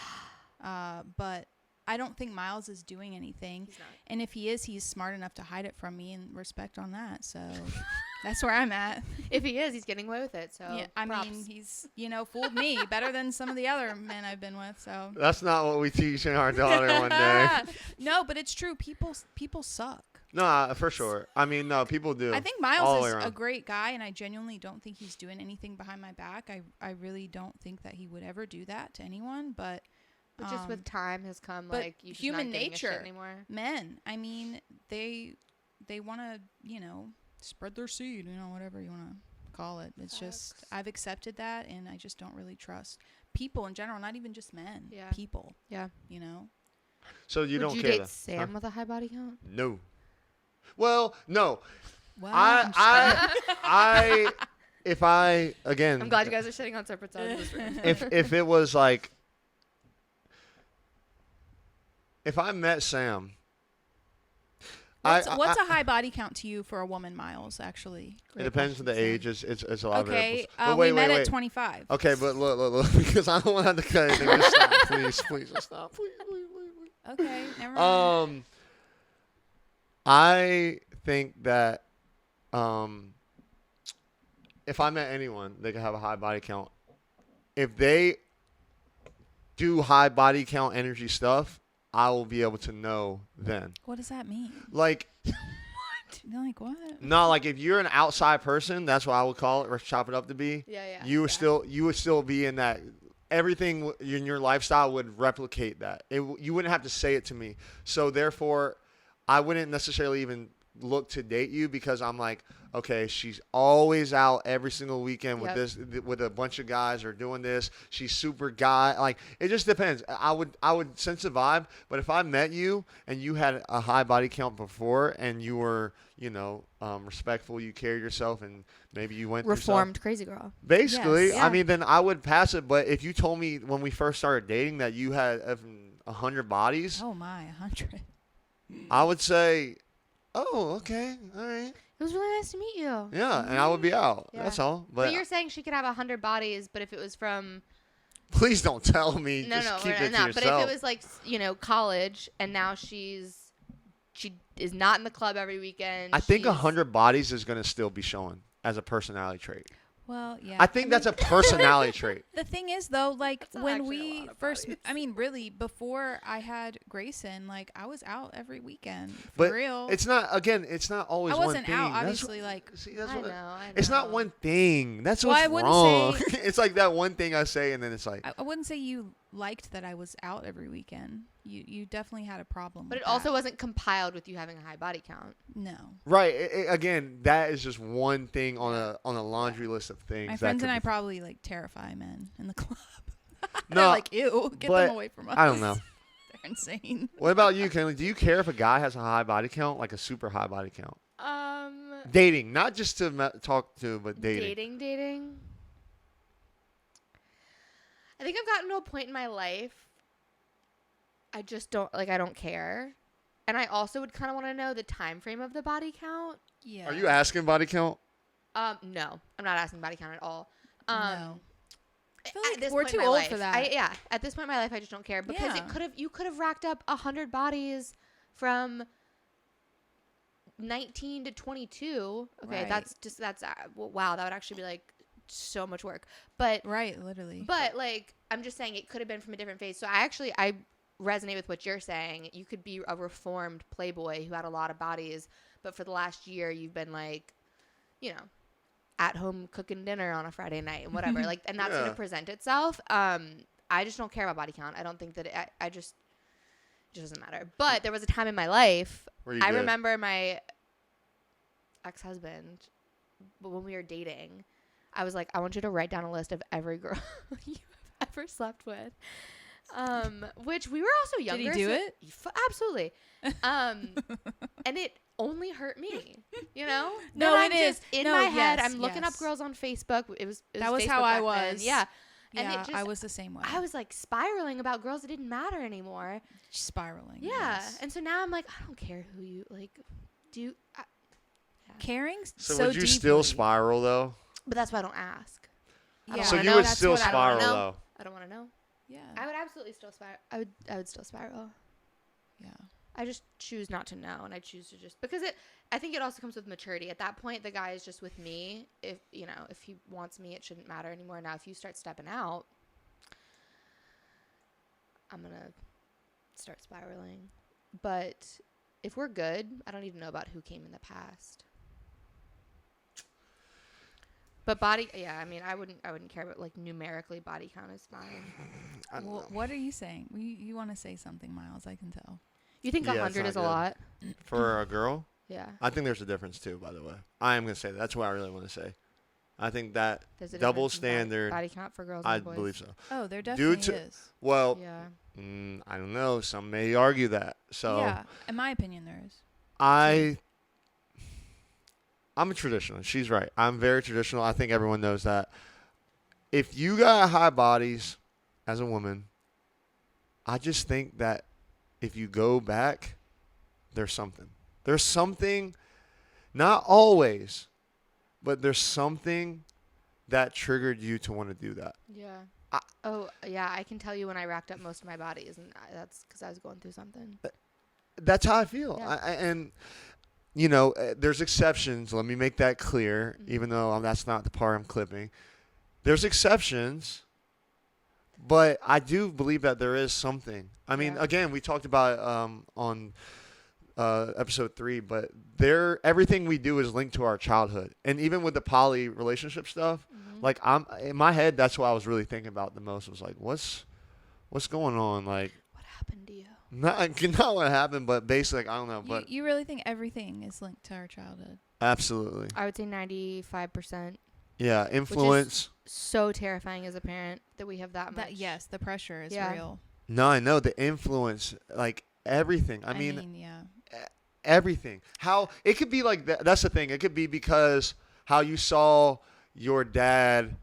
But I don't think Miles is doing anything. He's not. And if he is, he's smart enough to hide it from me, and respect on that. So that's where I'm at. If he is, he's getting away with it. So Yeah, I props. mean, he's fooled me better than some of the other men I've been with. So That's not what we teach in our daughter one day. No, but it's true. People suck. No, for sure. I mean, no, people do. I think all the Miles way is a around. great guy, and I genuinely don't think he's doing anything behind my back. I really don't think that he would ever do that to anyone. But just with time has come, but like you just human not giving a shit nature. anymore. men, I mean, they want to spread their seed, whatever you want to call it. It's just Facts. I've accepted that, and I just don't really trust people in general, not even just men. Yeah. People. Yeah. So you Would don't you care. date though. Sam Huh? with a high body count? No. Well, no. Well, I'm just If I again, I'm glad you guys are sitting on separate sides of this room. if it was like, if I met Sam, What's I- a high body count to you for a woman, Miles? Actually, It depends on the age. It's a lot of okay. variables. But wait, we met wait. at 25. Okay, but look, because I don't want to have to cut anything. Just stop, please, just stop, please. Okay, never mind. I think that if I met anyone, they could have a high body count. If they do high body count energy stuff, I will be able to know then. What does that mean? Like, Like what? no, like if you're an outside person, that's what I would call it, or chop it up to be. Yeah. You would still be in that. Everything in your lifestyle would replicate that. You wouldn't have to say it to me. So therefore, I wouldn't necessarily even look to date you, because I'm like, okay, she's always out every single weekend with with a bunch of guys or doing this. She's super guy. Like, it just depends. I would sense a vibe. But if I met you and you had a high body count before, and you were, respectful, you carried yourself, and maybe you went through Reformed crazy girl. basically, Yes. I mean, then I would pass it. But if you told me when we first started dating that you had 100 bodies, Oh my, 100. I would say, oh, okay, all right. It was really nice to meet you. Yeah, and I would be out. Yeah. That's all. But But you're saying she could have 100 bodies, but if it was from please don't tell me. no, Just keep we're it to not. But yourself. if it was like college, and now she is not in the club every weekend. I think she's- 100 bodies is going to still be showing as a personality trait. Well, yeah. I think that's a personality trait. The thing is, though, like That's not when actually a we lot of first, bodies. I mean, really, before I had Grayson, like I was out every weekend. For But real. it's not always I one wasn't thing. out, That's obviously, like. See, that's I what. know. I know. It's not one thing. That's Well, what's I wouldn't wrong. say- It's like that one thing I say, and then it's like, I wouldn't say you liked that I was out every weekend. You definitely had a problem. But with it also that. wasn't compiled with you having a high body count. No. right. Again, that is just one thing on a laundry list of things. My that friends could and I be- probably like terrify men in the club. No, They're like, ew, get but them away from us. I don't know. They're insane. What about you, Kenley? Do you care if a guy has a high body count, like a super high body count? Dating, not just to talk to, but dating. Dating. I think I've gotten to a point in my life. I just don't I don't care, and I also would kind of want to know the time frame of the body count. Yeah. Are you asking body count? No, I'm not asking body count at all. No. I feel At like this we're point too in my old life, for that. at this point in my life, I just don't care, because Yeah. you could have racked up 100 bodies from 19 to 22. Okay, Right. that's wow. That would actually be like so much work. But Right, literally. But like, I'm just saying it could have been from a different phase. So I resonate with what you're saying. You could be a reformed playboy who had a lot of bodies, but for the last year you've been like, you know, at home cooking dinner on a Friday night and whatever. Like, and that's Yeah. going to present itself. I just don't care about body count. I don't think that it just doesn't matter. But there was a time in my life. Where you I did. remember my ex-husband, when we were dating, I was like, I want you to write down a list of every girl you have ever slept with. Which we were also Did younger. he do so- it? Absolutely. And it only hurt me, you know? No, Then I'm it is. just in No, my head. yes, I'm looking up yes. girls on Facebook. It was That was Facebook how I back then. was. Yeah. And Yeah, it just, I was the same way. I was like spiraling about girls that didn't matter anymore. spiraling. Yeah. yes. And so now I'm like, I don't care who you like. Caring So would you still deeply. spiral though? But that's why I don't ask. I Yeah. don't So wanna you know. would That's still what I don't wanna spiral know. though. I don't want to know. Yeah. I would absolutely still spiral. I would still spiral. Yeah. I just choose not to know, and I choose to just because I think it also comes with maturity. At that point, the guy is just with me. If if he wants me, it shouldn't matter anymore. Now, if you start stepping out, I'm gonna start spiraling. But if we're good, I don't need to know about who came in the past. But body, yeah, I mean, I wouldn't care, but like numerically, body count is fine. I don't Well, know. what are you saying? You want to say something, Miles? I can tell. You think Yeah, it's 100 not is a good. lot? For a girl, Yeah. I think there's a difference too. By the way, I am gonna say that. That's what I really want to say. I think that There's a double difference in standard. body count for girls I and boys. believe so. Oh, there Due definitely to- is. Well, Yeah. I don't know. Some may argue that. So Yeah, in my opinion, there is. I'm a traditionalist. She's right. I'm very traditional. I think everyone knows that. If you got high bodies as a woman, I just think that if you go back, there's something. There's something, not always, but there's something that triggered you to want to do that. Yeah. I- yeah. I can tell you when I racked up most of my bodies, and that's because I was going through something. That's how I feel. Yeah. And there's exceptions. Let me make that clear, even though that's not the part I'm clipping. There's exceptions, but I do believe that there is something. I mean, Yeah. again, we talked about it on episode 3, but everything we do is linked to our childhood, and even with the poly relationship stuff, like I'm in my head, that's what I was really thinking about the most. Was like, what's going on? Like, What happened to you? not what happened, but basically, like, I don't know, but You really think everything is linked to our childhood? absolutely, I would say 95%. yeah, influence. So terrifying as a parent that we have that much. That yes, the pressure is Yeah. real. No, I know the influence, like everything. I mean, yeah. everything. How it could be like that. That's the thing. It could be because how you saw your dad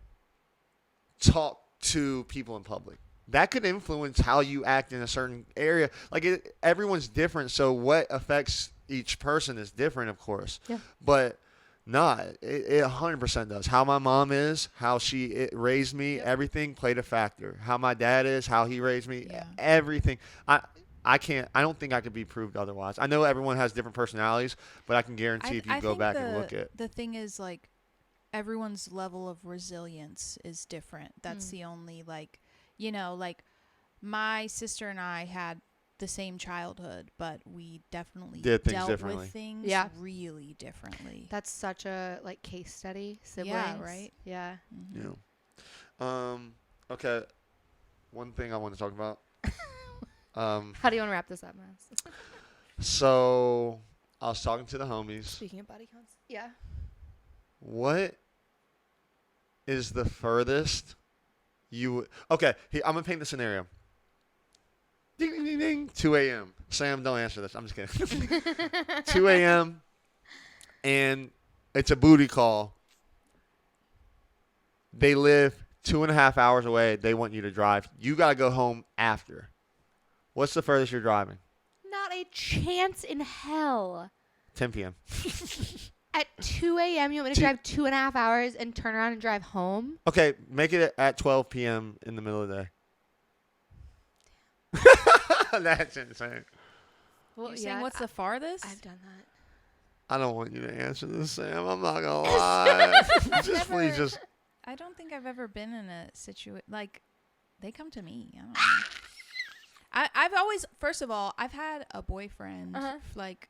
talk to people in public. That could influence how you act in a certain area. Like everyone's different, so what affects each person is different, of course. Yeah. But it 100% does. How my mom is, how she raised me, Yep. everything played a factor. How my dad is, how he raised me, Yeah. everything. I don't think I could be proved otherwise. I know everyone has different personalities, but I can guarantee if you go think back and look at. the thing is, like, everyone's level of resilience is different. That's the only, like, like my sister and I had the same childhood, but we definitely Did things dealt differently. with things Yeah. really differently. That's such a like case study. Siblings. Yeah, right? Yeah. Mhm. Yeah. Okay. One thing I want to talk about. How do you want to wrap this up, Miles? So I was talking to the homies. Speaking of body counts. Yeah. What is the furthest you? Okay, I'm gonna paint the scenario. Ding ding ding ding. 2 a.m. Sam, don't answer this. I'm just kidding. 2 a.m. and it's a booty call. They live 2.5 hours away. They want you to drive. You gotta go home after. What's the furthest you're driving? Not a chance in hell. 10 p.m. At 2 a.m., you want me to drive 2.5 hours and turn around and drive home? Okay, make it at 12 p.m. in the middle of the day. That's insane. Well, You're saying what's the farthest? I've done that. I don't want you to answer this, Sam. I'm not gonna lie. Just please, just. I don't think I've ever been in a situation like they come to me. I don't know. I've always, first of all, I've had a boyfriend. Like,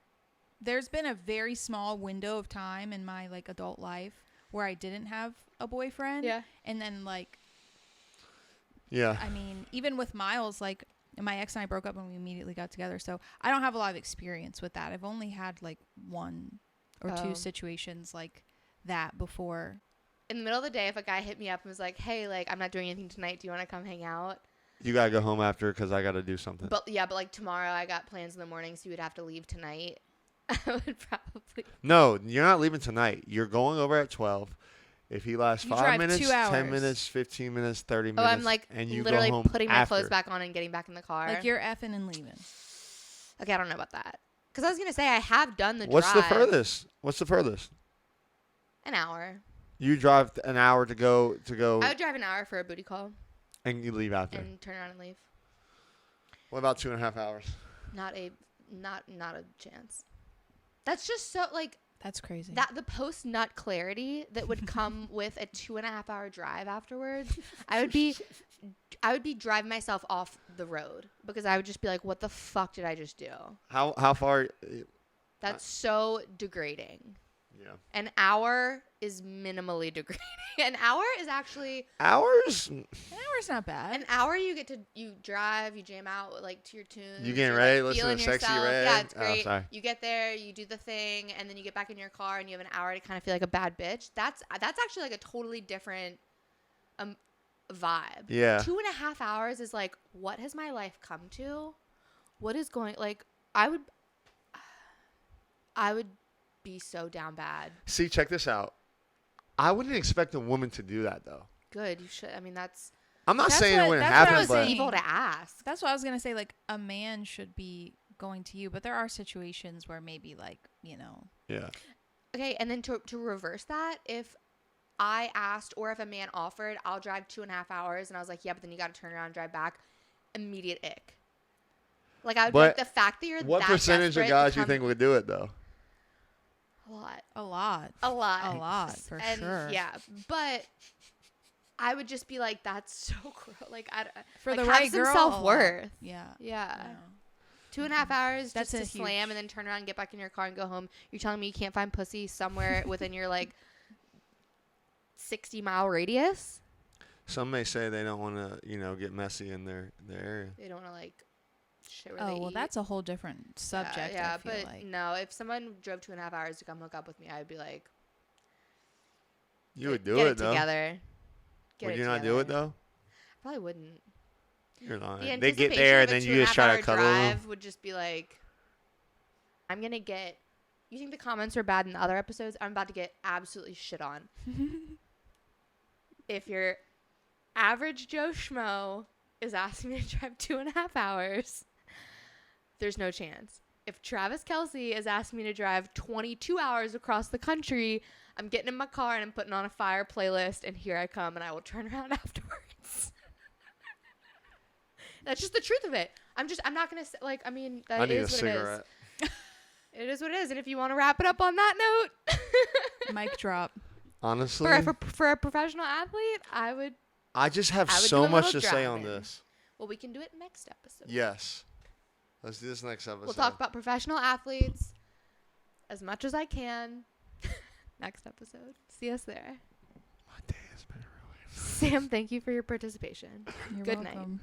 there's been a very small window of time in my like adult life where I didn't have a boyfriend. Yeah. And then like, Yeah. I mean, even with Miles, like my ex and I broke up and we immediately got together. So I don't have a lot of experience with that. I've only had like one or Oh. two situations like that before. In the middle of the day, if a guy hit me up and was like, "Hey, like I'm not doing anything tonight. Do you want to come hang out?" You gotta go home after because I gotta do something. But like tomorrow I got plans in the morning, so you would have to leave tonight. I would probably. No, you're not leaving tonight. You're going over at 12. If he lasts You 5 drive minutes, 2 10 hours. minutes, 15 minutes, 30 Oh, minutes, I'm like and you literally go home putting my after. clothes back on and getting back in the car. Like you're effing and leaving. Okay, I don't know about that. Because I was gonna say I have done the What's drive. the furthest? What's the furthest? An hour. You drive an hour to go I would drive an hour for a booty call and you leave after. and turn around and leave. What about 2.5 hours? Not a chance. That's just so like That's crazy. that the post nut clarity that would come with a 2.5 hour drive afterwards. I would be driving myself off the road because I would just be like, what the fuck did I just do? How far? That's so degrading. Yeah. An hour is minimally degrading. An hour is actually Hours? An hour's not bad. an hour. You drive, you jam out like to your tunes. You getting you're, ready? like, Listen to feeling Sexy yourself. Red? Yeah, it's Oh, great. sorry. You get there, you do the thing, and then you get back in your car, and you have an hour to kind of feel like a bad bitch. That's actually like a totally different vibe. Yeah. 2.5 hours is like, what has my life come to? What is going like? I would be so down bad. See, check this out. I wouldn't expect a woman to do that though. Good, you should. I mean, that's I'm not That's saying it what- wouldn't that's what I happen, was but saying. evil to ask. That's what I was gonna say. Like a man should be going to you, but there are situations where maybe like yeah. Okay, and then to reverse that, if I asked or if a man offered, I'll drive 2.5 hours, and I was like, yeah, but then you got to turn around and drive back. Immediate ick. Like I would be But like the fact that you're What that percentage of desperate guys to you come- think would do it though? a lot. a lot. A lot. A lot, for and sure. Yeah, but I would just be like, that's so gross. Like For like, the have right some girl, self-worth. Yeah. Yeah. No. 2.5 hours That's just to a slam huge- and then turn around and get back in your car and go home. You're telling me you can't find pussy somewhere within your like 60-mile radius? Some may say they don't want to, get messy in their area. They don't want to like shit where Oh they well, eat. that's a whole different subject. Yeah, I feel but like. no, if someone drove 2.5 hours to come hook up with me, I'd be like, You would do get it though. together. Would you not do it though? Probably wouldn't. You're not. The They get anticipation there of and a then you just try to 2.5 cuddle hour them. drive would just be like, I'm gonna get. You think the comments are bad in the other episodes? I'm about to get absolutely shit on. If your average Joe Schmo is asking me to drive 2.5 hours, there's no chance. If Travis Kelce is asking me to drive 22 hours across the country, I'm getting in my car and I'm putting on a fire playlist, and here I come, and I will turn around afterwards. That's just the truth of it. I'm not gonna say, like, I mean, I that need a is what it cigarette. is. It is what it is, and if you want to wrap it up on that note, Mic drop. Honestly, for a professional athlete, I would. I just have I would so do a much little to say on driving. this. Well, we can do it next episode. Yes. Let's do this next episode. We'll talk about professional athletes as much as I can. Next episode. See us there. My day has been ruined. Sam, thank you for your participation. You're Good night. welcome.